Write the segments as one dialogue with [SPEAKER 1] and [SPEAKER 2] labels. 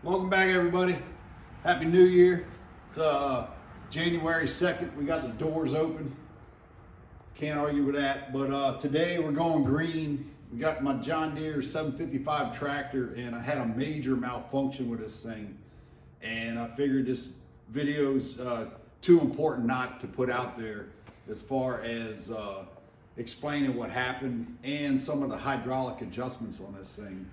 [SPEAKER 1] Welcome back, everybody. Happy New Year. It's January 2nd. We got the doors open. Can't argue with that. But today we're going green. We got my John Deere 755 tractor, and I had a major malfunction with this thing. And I figured this video's too important not to put out there as far as explaining what happened and some of the hydraulic adjustments on this thing.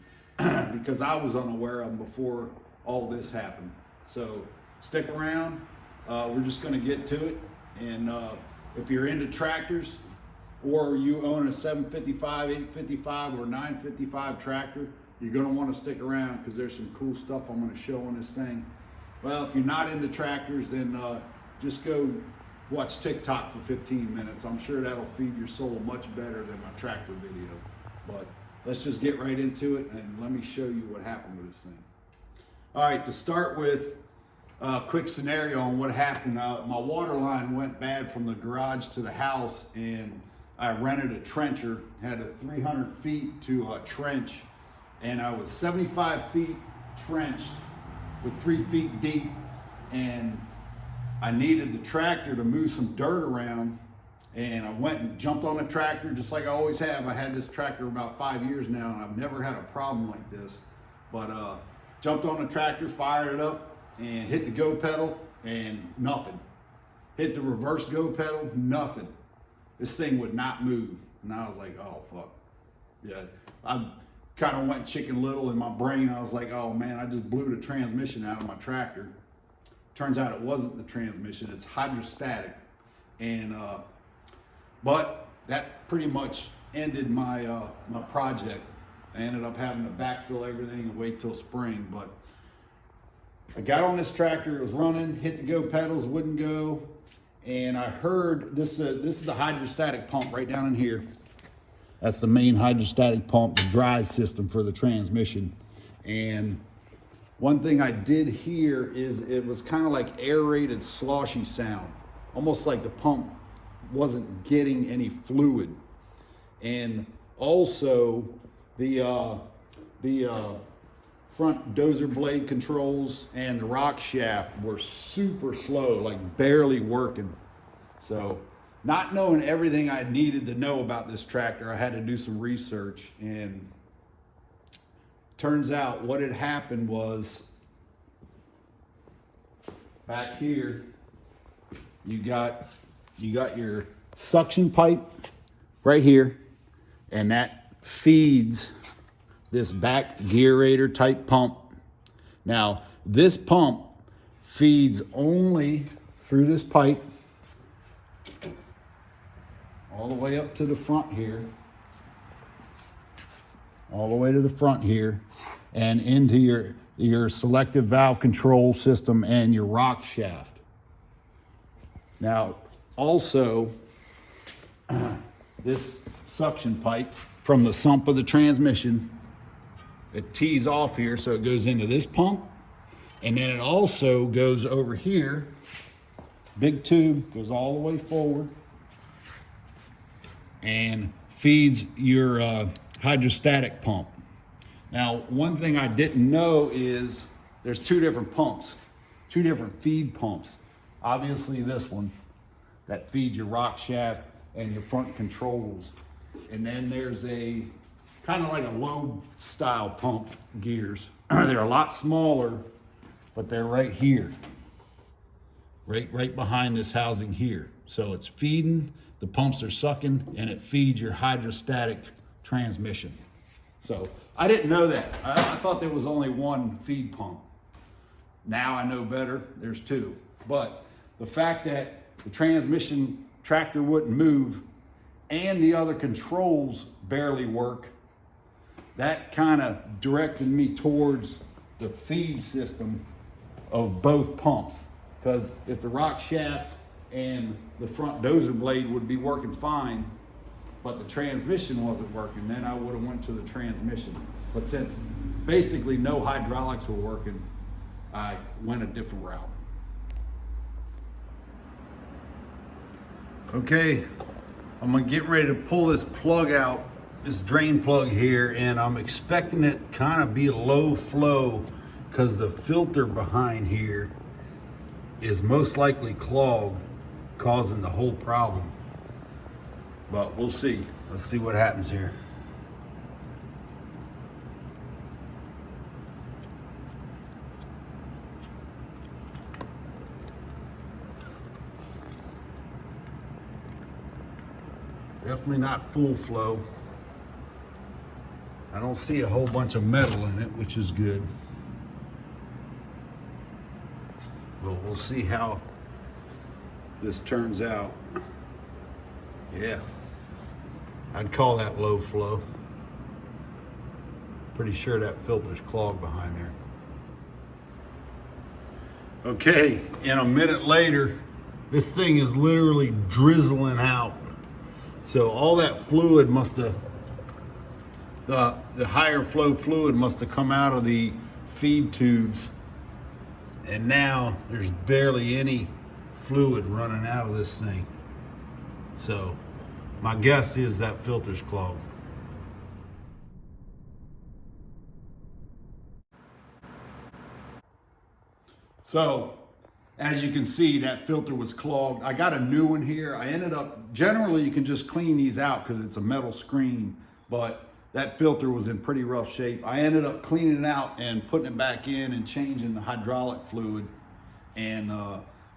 [SPEAKER 1] Because I was unaware of them before all this happened. So stick around. We're just going to get to it. And if you're into tractors, or you own a 755, 855, or 955 tractor, you're going to want to stick around because there's some cool stuff I'm going to show on this thing. Well, if you're not into tractors, then just go watch TikTok for 15 minutes. I'm sure that'll feed your soul much better than my tractor video. But let's just get right into it and let me show you what happened with this thing. All right, to start with, a quick scenario on what happened. My water line went bad from the garage to the house, and I rented a trencher, had a 300 feet to a trench, and I was 75 feet trenched with 3 feet deep, and I needed the tractor to move some dirt around. And I went and jumped on a tractor just like I always have. I had this tractor about 5 years now, and I've never had a problem like this. But jumped on the tractor, fired it up, and hit the go pedal, and nothing. Hit the reverse go pedal, nothing. This thing would not move. And I was like, oh, fuck. Yeah, I kind of went chicken little in my brain. I was like, oh man, I just blew the transmission out of my tractor. Turns out it wasn't the transmission, it's hydrostatic. And but that pretty much ended my my project. I ended up having to backfill everything and wait till spring. But I got on this tractor, it was running, hit the go pedals, wouldn't go. And I heard this is the hydrostatic pump right down in here. That's the main hydrostatic pump, the drive system for the transmission. And one thing I did hear is it was kind of like aerated sloshy sound, almost like the pump wasn't getting any fluid. And also the front dozer blade controls and the rock shaft were super slow, like barely working. So not knowing everything I needed to know about this tractor, I had to do some research, and turns out what had happened was back here you got your suction pipe right here, and that feeds this back gearator type pump. Now, this pump feeds only through this pipe all the way up to the front here, all the way to the front here, and into your selective valve control system and your rock shaft. Now, also, this suction pipe from the sump of the transmission, it tees off here, so it goes into this pump, and then it also goes over here. Big tube goes all the way forward and feeds your hydrostatic pump. Now, one thing I didn't know is there's two different pumps, two different feed pumps. Obviously this one that feeds your rock shaft and your front controls. And then there's a kind of like a load style pump gears. They're a lot smaller, but they're right here, right behind this housing here. So it's feeding, the pumps are sucking, and it feeds your hydrostatic transmission. So I didn't know that. I thought there was only one feed pump. Now I know better, there's two. But the fact that the transmission tractor wouldn't move and the other controls barely work, that kind of directed me towards the feed system of both pumps. Because if the rock shaft and the front dozer blade would be working fine, but the transmission wasn't working, then I would have went to the transmission. But since basically no hydraulics were working, I went a different route. Okay, I'm gonna get ready to pull this plug out, this drain plug here, and I'm expecting it kind of be a low flow because the filter behind here is most likely clogged, causing the whole problem. But we'll see. Let's see what happens here. Definitely not full flow. I don't see a whole bunch of metal in it, which is good. But we'll see how this turns out. Yeah, I'd call that low flow. Pretty sure that filter's clogged behind there. Okay, and a minute later, this thing is literally drizzling out. So all that fluid must have, the higher flow fluid must have come out of the feed tubes. And now there's barely any fluid running out of this thing. So my guess is that filter's clogged. So as you can see, that filter was clogged. I got a new one here. I ended up, generally you can just clean these out because it's a metal screen, but that filter was in pretty rough shape. I ended up cleaning it out and putting it back in and changing the hydraulic fluid. And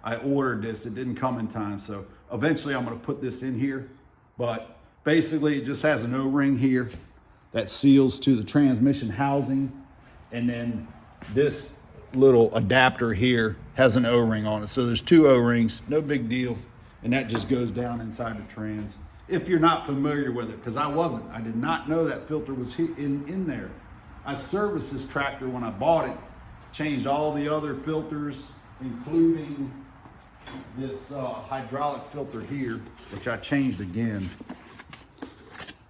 [SPEAKER 1] I ordered this, it didn't come in time. So eventually I'm gonna put this in here, but basically it just has an O-ring here that seals to the transmission housing. And then this little adapter here has an O-ring on it. So there's two O-rings, no big deal. And that just goes down inside the trans. If you're not familiar with it, because I wasn't. I did not know that filter was in there. I serviced this tractor when I bought it, changed all the other filters, including this hydraulic filter here, which I changed again.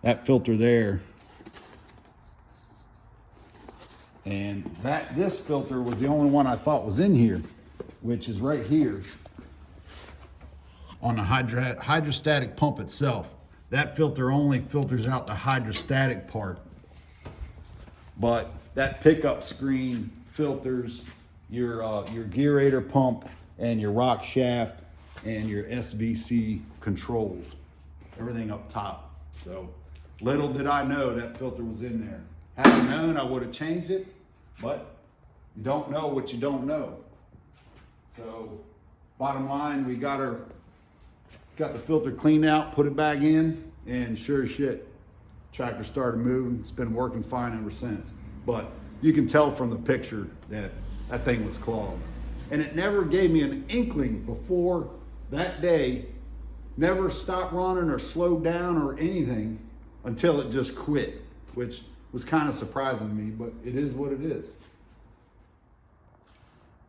[SPEAKER 1] That filter there. And this filter was the only one I thought was in here, which is right here on the hydrostatic pump itself. That filter only filters out the hydrostatic part. But that pickup screen filters your gearator pump and your rock shaft and your SVC controls, everything up top. So little did I know that filter was in there. Had I known, I would have changed it, but you don't know what you don't know. So bottom line, we got the filter cleaned out, put it back in, and sure as shit, tractor started moving. It's been working fine ever since. But you can tell from the picture that that thing was clogged. And it never gave me an inkling before that day, never stopped running or slowed down or anything until it just quit, which was kind of surprising to me, but it is what it is.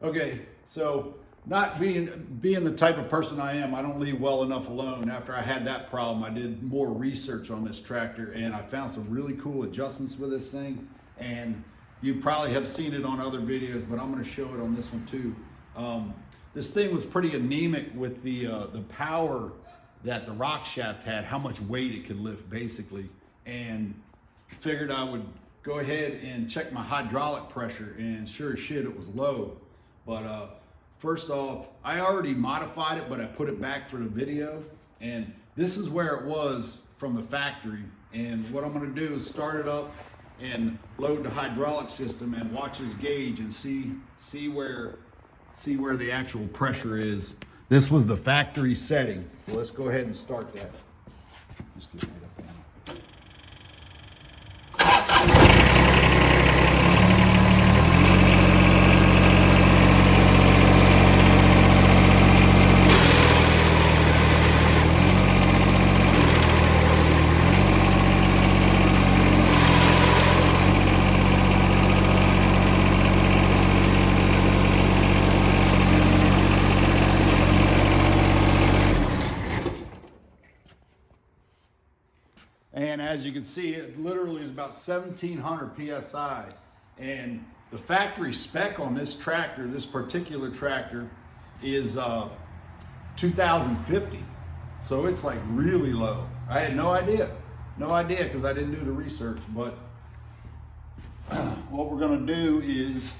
[SPEAKER 1] Okay, so not being the type of person I am, I don't leave well enough alone. After I had that problem, I did more research on this tractor and I found some really cool adjustments with this thing. And you probably have seen it on other videos, but I'm gonna show it on this one too. This thing was pretty anemic with the power that the rock shaft had, how much weight it could lift basically. And figured I would go ahead and check my hydraulic pressure, and sure as shit, it was low. But first off, I already modified it, but I put it back for the video. And this is where it was from the factory. And what I'm gonna do is start it up and load the hydraulic system and watch this gauge and see where the actual pressure is. This was the factory setting. So let's go ahead and start that. Just get right up there. And as you can see, it literally is about 1,700 PSI. And the factory spec on this tractor, this particular tractor, is 2,050. So it's like really low. I had no idea because I didn't do the research. But what we're gonna do is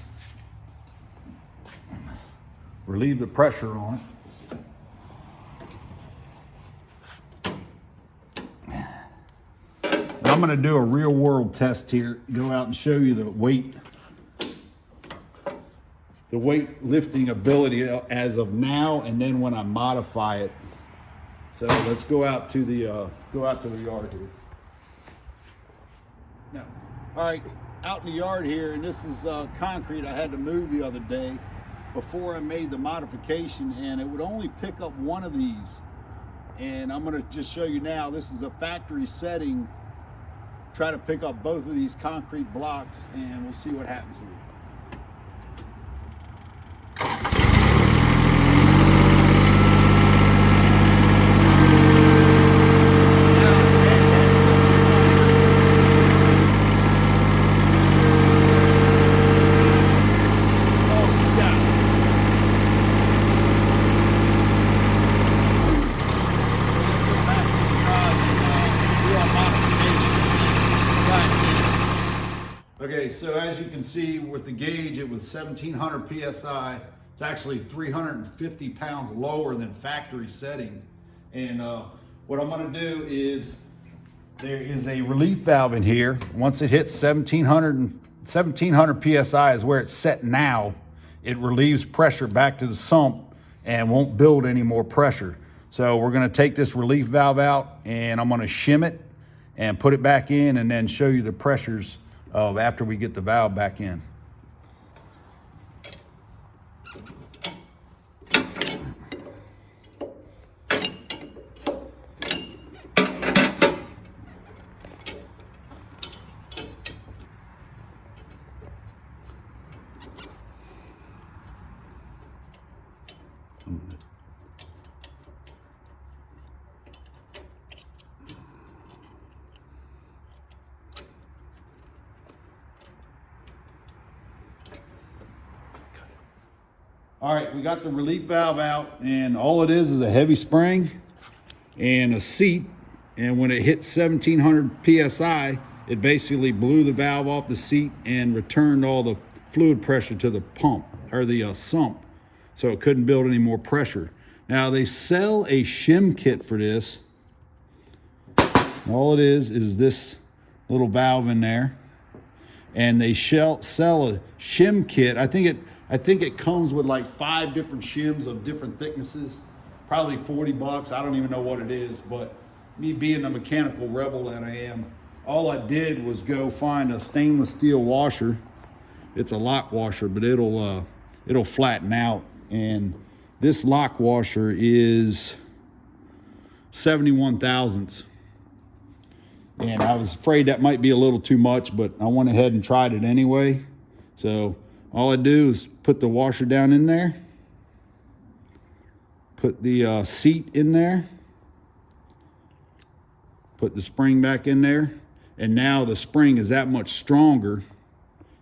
[SPEAKER 1] relieve the pressure on it. And I'm gonna do a real world test here, go out and show you the weight lifting ability as of now, and then when I modify it. So let's go out to the yard here. Now, all right, out in the yard here, and this is concrete I had to move the other day before I made the modification, and it would only pick up one of these. And I'm gonna just show you now, this is a factory setting. Try to pick up both of these concrete blocks, and we'll see what happens here. Okay, so as you can see with the gauge, it was 1700 PSI. It's actually 350 pounds lower than factory setting. And what I'm gonna do is, there is a relief valve in here. Once it hits 1700 PSI is where it's set now. It relieves pressure back to the sump and won't build any more pressure. So we're gonna take this relief valve out, and I'm gonna shim it and put it back in, and then show you the pressures of after we get the valve back in. All right, we got the relief valve out, and all it is a heavy spring and a seat. And when it hit 1700 PSI, it basically blew the valve off the seat and returned all the fluid pressure to the pump, or the sump. So it couldn't build any more pressure. Now they sell a shim kit for this. And all it is this little valve in there. And they sell a shim kit. I think it comes with like 5 different shims of different thicknesses, probably 40 bucks. I don't even know what it is, but me being the mechanical rebel that I am, all I did was go find a stainless steel washer. It's a lock washer, but it'll flatten out. And this lock washer is 71 thousandths. And I was afraid that might be a little too much, but I went ahead and tried it anyway. So all I do is put the washer down in there, put the seat in there, put the spring back in there, and now the spring is that much stronger.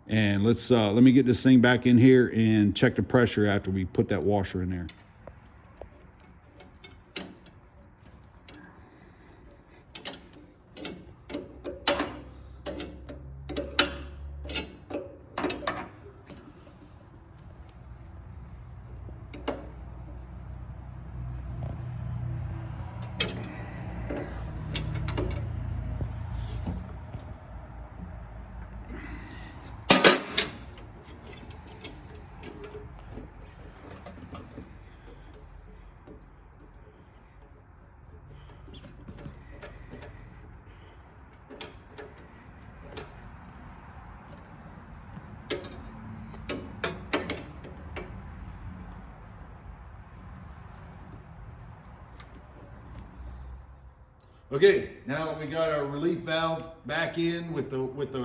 [SPEAKER 1] And let me get this thing back in here and check the pressure after we put that washer in there. Okay, now that we got our relief valve back in with the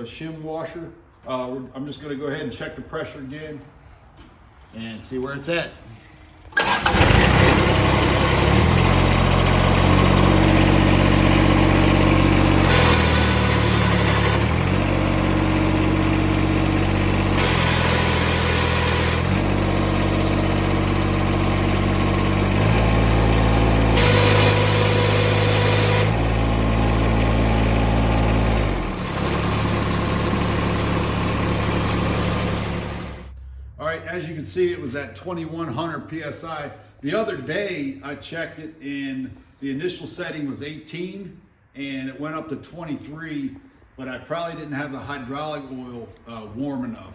[SPEAKER 1] shim washer, I'm just going to go ahead and check the pressure again and see where it's at. as you can see, it was at 2100 PSI. The other day I checked it and the initial setting was 18 and it went up to 23, but I probably didn't have the hydraulic oil warm enough.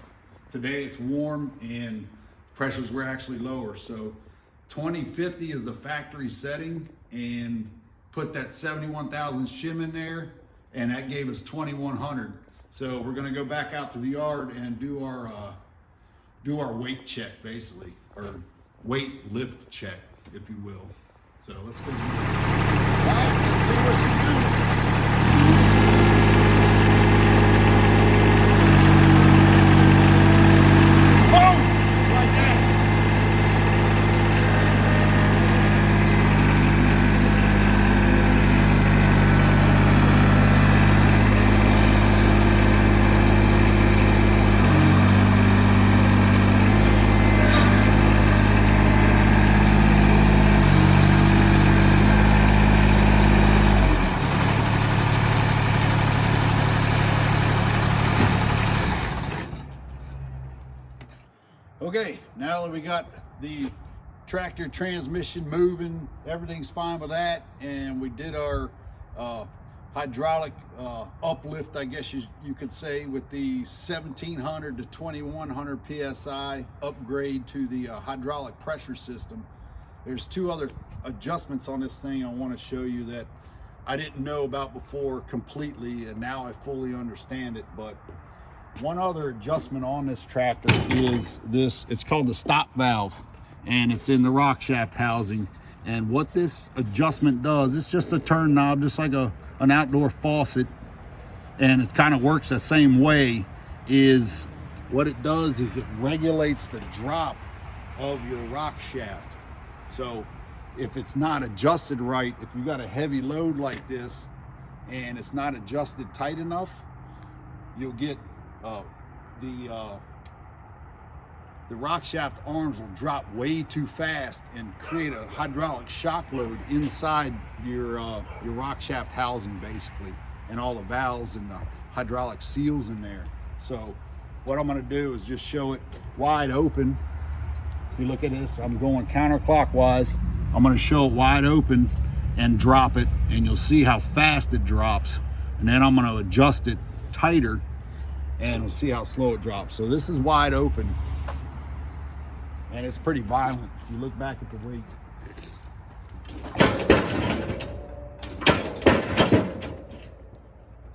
[SPEAKER 1] Today it's warm and pressures were actually lower. So 2050 is the factory setting, and put that 71,000 shim in there, and that gave us 2100. So we're gonna go back out to the yard and do our weight check, basically, or weight lift check, if you will. So let's go. All right, let's see what she's doing. Okay, now that we got the tractor transmission moving, everything's fine with that, and we did our hydraulic uplift, I guess you could say, with the 1700 to 2100 PSI upgrade to the hydraulic pressure system. There's two other adjustments on this thing I want to show you that I didn't know about before completely, and now I fully understand it. But one other adjustment on this tractor is this. It's called the stop valve, and it's in the rock shaft housing. And what this adjustment does, it's just a turn knob, just like an outdoor faucet, and it kind of works the same way. Is what it does is it regulates the drop of your rock shaft. So if it's not adjusted right, if you got a heavy load like this and it's not adjusted tight enough, you'll get the rock shaft arms will drop way too fast and create a hydraulic shock load inside your rock shaft housing, basically, and all the valves and the hydraulic seals in there. So what I'm going to do is just show it wide open. If you look at this, I'm going counterclockwise. I'm going to show it wide open and drop it, and you'll see how fast it drops. And then I'm going to adjust it tighter, and we'll see how slow it drops. So this is wide open, and it's pretty violent. If you look back at the weight.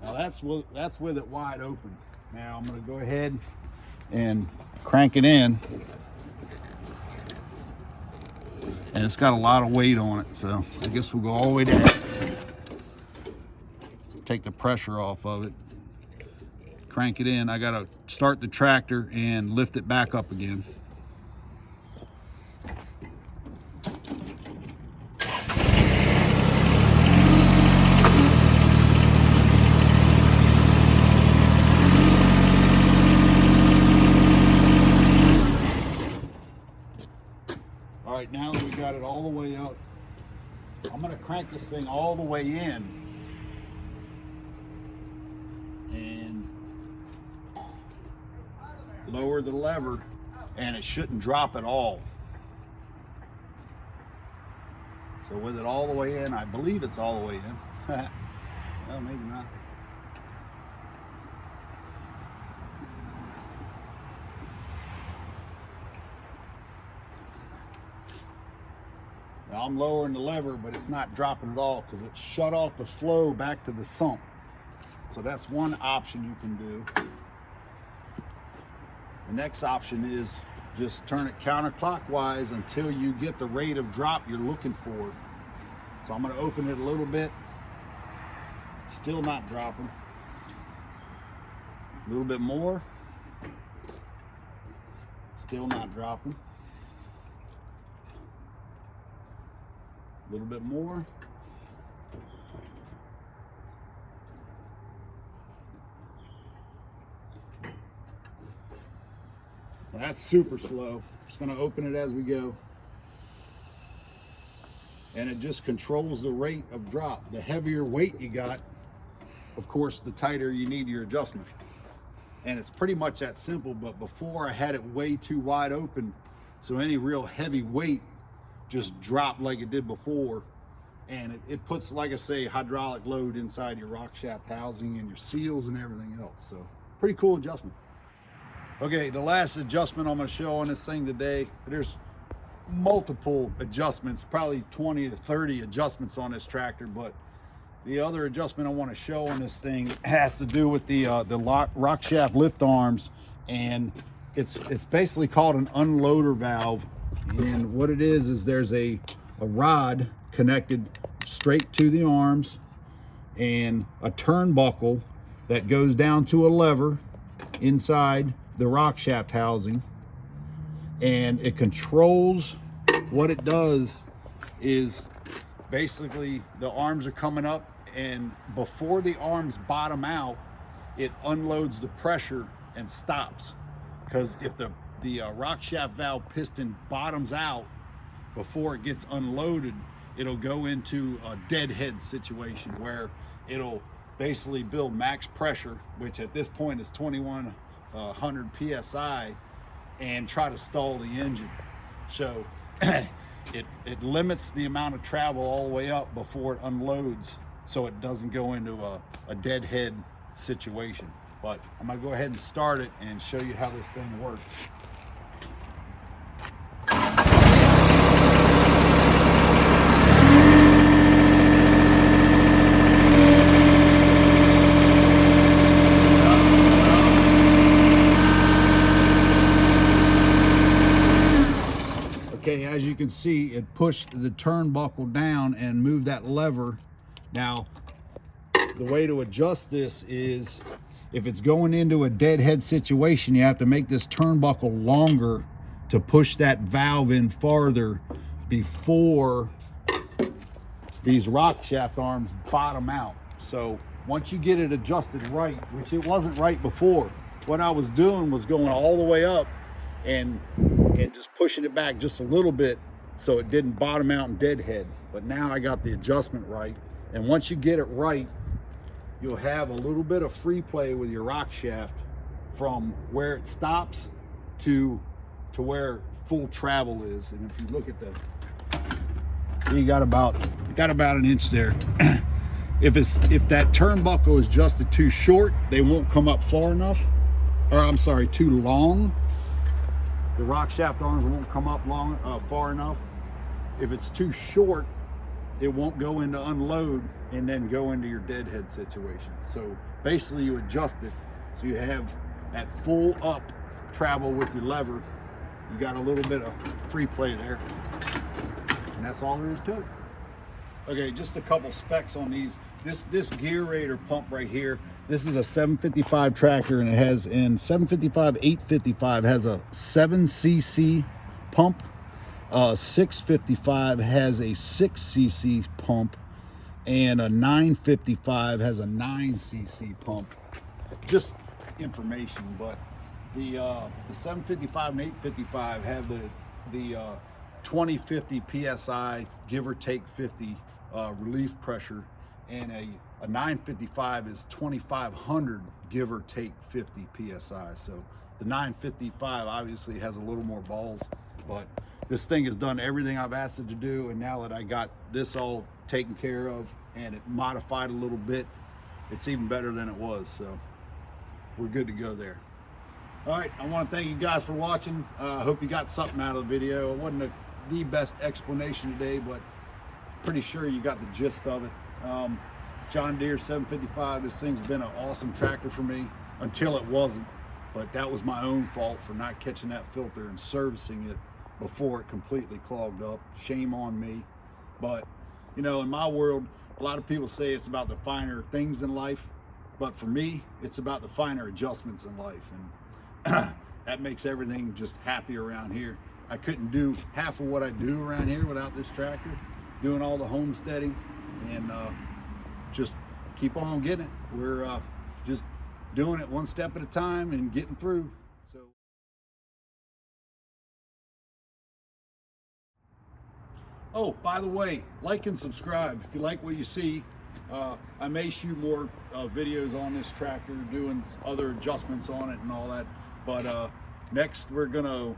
[SPEAKER 1] Now that's with it wide open. Now I'm going to go ahead and crank it in. And it's got a lot of weight on it, so I guess we'll go all the way down. Take the pressure off of it. Crank it in. I gotta start the tractor and lift it back up again. All right, now that we got it all the way up, I'm gonna crank this thing all the way in and lower the lever, and it shouldn't drop at all. So with it all the way in, I believe it's all the way in. Well, maybe not. Now I'm lowering the lever, but it's not dropping at all because it shut off the flow back to the sump. So that's one option you can do. The next option is just turn it counterclockwise until you get the rate of drop you're looking for. So I'm going to open it a little bit. Still not dropping. A little bit more. Still not dropping. A little bit more. That's super slow. Just going to open it as we go. And it just controls the rate of drop. The heavier weight you got, of course, the tighter you need your adjustment. and it's pretty much that simple. But before, I had it way too wide open, so any real heavy weight just dropped like it did before, and it puts, like I say, hydraulic load inside your rock shaft housing and your seals and everything else. So pretty cool adjustment. Okay, the last adjustment I'm going to show on this thing today, there's multiple adjustments, probably 20 to 30 adjustments on this tractor, but the other adjustment I want to show on this thing has to do with the rock shaft lift arms, and it's basically called an unloader valve. And what it is there's a rod connected straight to the arms and a turnbuckle that goes down to a lever inside the rock shaft housing, and it controls. What it does is basically the arms are coming up, and before the arms bottom out, it unloads the pressure and stops. Because if the rock shaft valve piston bottoms out before it gets unloaded, it'll go into a deadhead situation where it'll basically build max pressure, which at this point is 2100 psi, and try to stall the engine. So it limits the amount of travel all the way up before it unloads, so it doesn't go into a deadhead situation. But I'm gonna go ahead and start it and show you how this thing works. Okay, as you can see, it pushed the turnbuckle down and moved that lever. Now, the way to adjust this is, if it's going into a deadhead situation, you have to make this turnbuckle longer to push that valve in farther before these rock shaft arms bottom out. So once you get it adjusted right, which it wasn't right before, what I was doing was going all the way up and just pushing it back just a little bit so it didn't bottom out and deadhead. But now I got the adjustment right, and once you get it right, you'll have a little bit of free play with your rock shaft from where it stops to where full travel is. And if you look at you got about an inch there. If that turnbuckle is adjusted too short, they won't come up far enough, or I'm sorry, too long. The rock shaft arms won't come up far enough. If it's too short, it won't go into unload and then go into your deadhead situation. So basically you adjust it so you have that full up travel with your lever. You got a little bit of free play there, and that's all there is to it. Okay, just a couple specs on these. This gear raider pump right here, this is a 755 tractor, and it has, in 755, 855 has a 7cc pump. 655 has a 6cc pump, and a 955 has a 9cc pump. Just information, but the 755 and 855 have the 2050 psi, give or take 50 relief pressure, and a 955 is 2500, give or take 50 psi. So the 955 obviously has a little more balls, but this thing has done everything I've asked it to do, and now that I got this all taken care of and it modified a little bit, it's even better than it was. So we're good to go there. All right, I want to thank you guys for watching. I hope you got something out of the video. It wasn't the best explanation today, but pretty sure you got the gist of it. John Deere 755, this thing's been an awesome tractor for me until it wasn't, but that was my own fault for not catching that filter and servicing it before it completely clogged up. Shame on me. But you know, in my world, a lot of people say it's about the finer things in life, but for me, it's about the finer adjustments in life, and that makes everything just happy around here. I couldn't do half of what I do around here without this tractor, doing all the homesteading, and just keep on getting it. We're just doing it one step at a time and getting through. So, oh, by the way, like and subscribe if you like what you see. I may shoot more videos on this tractor, doing other adjustments on it and all that. But next we're getting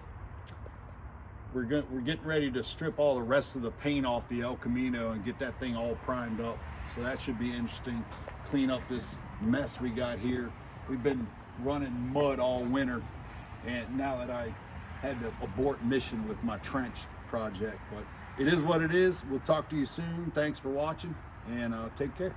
[SPEAKER 1] ready to strip all the rest of the paint off the El Camino and get that thing all primed up. So that should be interesting. Clean up this mess we got here. We've been running mud all winter, and now that I had to abort mission with my trench project, but it is what it is. We'll talk to you soon. Thanks for watching, and take care.